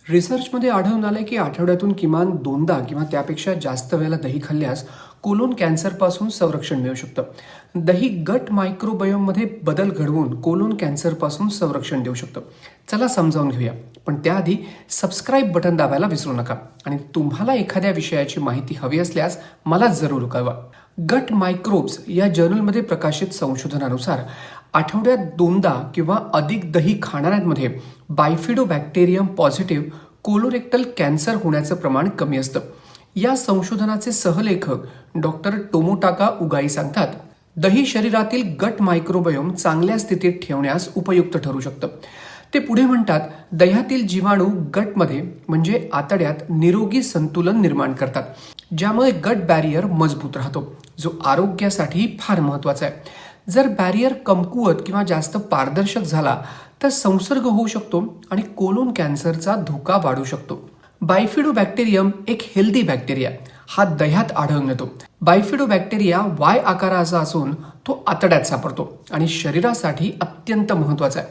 रिसर्चमध्ये आढळून आलंय की आठवड्यातून किमान 2दा किंवा त्यापेक्षा जास्त वेळेला दही खाल्ल्यास कोलोन कॅन्सरपासून संरक्षण मिळू शकतं. दही गट मायक्रोबायोममध्ये बदल घडवून कोलोन कॅन्सरपासून संरक्षण देऊ शकतं. चला समजावून घेऊया. पण त्याआधी सबस्क्राईब बटन दाबायला विसरू नका आणि तुम्हाला एखाद्या विषयाची माहिती हवी असल्यास मला जरूर कळवा. गट मायक्रोब्स या जर्नलमध्ये प्रकाशित संशोधनानुसार आठवड्यात 2दा किंवा अधिक दही खाणाऱ्यांमध्ये बायफिडोबॅक्टेरियम पॉझिटिव्ह कोलोरेक्टल कॅन्सर होण्याचं प्रमाण कमी असतं. या संशोधनाचे सहलेखक डॉक्टर टोमोटाका उगाई सांगतात, दही शरीरातील गट मायक्रोबायोम चांगल्या स्थितीत ठेवण्यास उपयुक्त ठरू शकतं. ते पुढे म्हणतात, दह्यातील जीवाणू गटमध्ये म्हणजे आतड्यात निरोगी संतुलन निर्माण करतात, ज्यामुळे गट बॅरियर मजबूत राहतो, जो आरोग्यासाठी फार महत्वाचा आहे. जर बॅरियर कमकुवत किंवा जास्त पारदर्शक झाला तर संसर्ग होऊ शकतो आणि कोलोन कॅन्सरचा धोका वाढू शकतो. बायफिडोबॅक्टेरियम एक हेल्दी बॅक्टेरिया हा दह्यात आढळून येतो. बायफिडोबॅक्टेरिया वाय आकाराचा असून तो आतड्यात सापडतो आणि शरीरासाठी अत्यंत महत्वाचा आहे.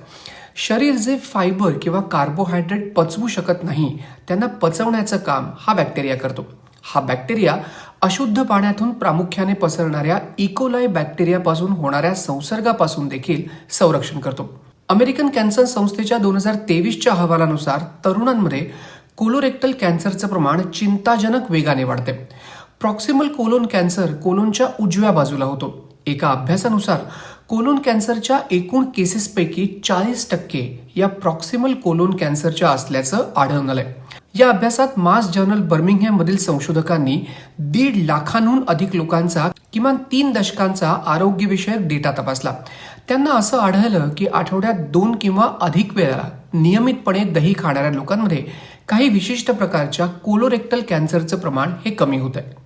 शरीर जे फायबर किंवा कार्बोहायड्रेट पचवू शकत नाही त्यांना पचवण्याचं काम हा बॅक्टेरिया करतो. हा बॅक्टेरिया अशुद्ध पाण्यातून प्रामुख्याने पसरणाऱ्या इकोलाई बॅक्टेरियापासून होणाऱ्या संसर्गापासून देखील संरक्षण करतो. अमेरिकन कॅन्सर संस्थेच्या 2023च्या अहवालानुसार तरुणांमध्ये कोलोरेक्टल कॅन्सरचं प्रमाण चिंताजनक वेगाने वाढते. प्रॉक्सिमल कोलोन कॅन्सर कोलोनच्या उजव्या बाजूला होतो. एका अभ्यासानुसार कोलोन कॅन्सरच्या एकूण केसेसपैकी 40% या प्रॉक्सिमल कोलोन कॅन्सरच्या असल्याचं आढळून आलंय. या अभ्यासात मास जर्नल बर्मिंगहॅम मधील संशोधकांनी 1.5 लाखांहून अधिक लोकांचा किमान 3 दशकांचा आरोग्यविषयक डेटा तपासला. त्यांना असं आढळलं की आठवड्यात 2 किंवा अधिक वेळा नियमितपणे दही खाणाऱ्या लोकांमध्ये काही विशिष्ट प्रकारच्या कोलोरेक्टल कॅन्सरचं प्रमाण हे कमी होत आहे.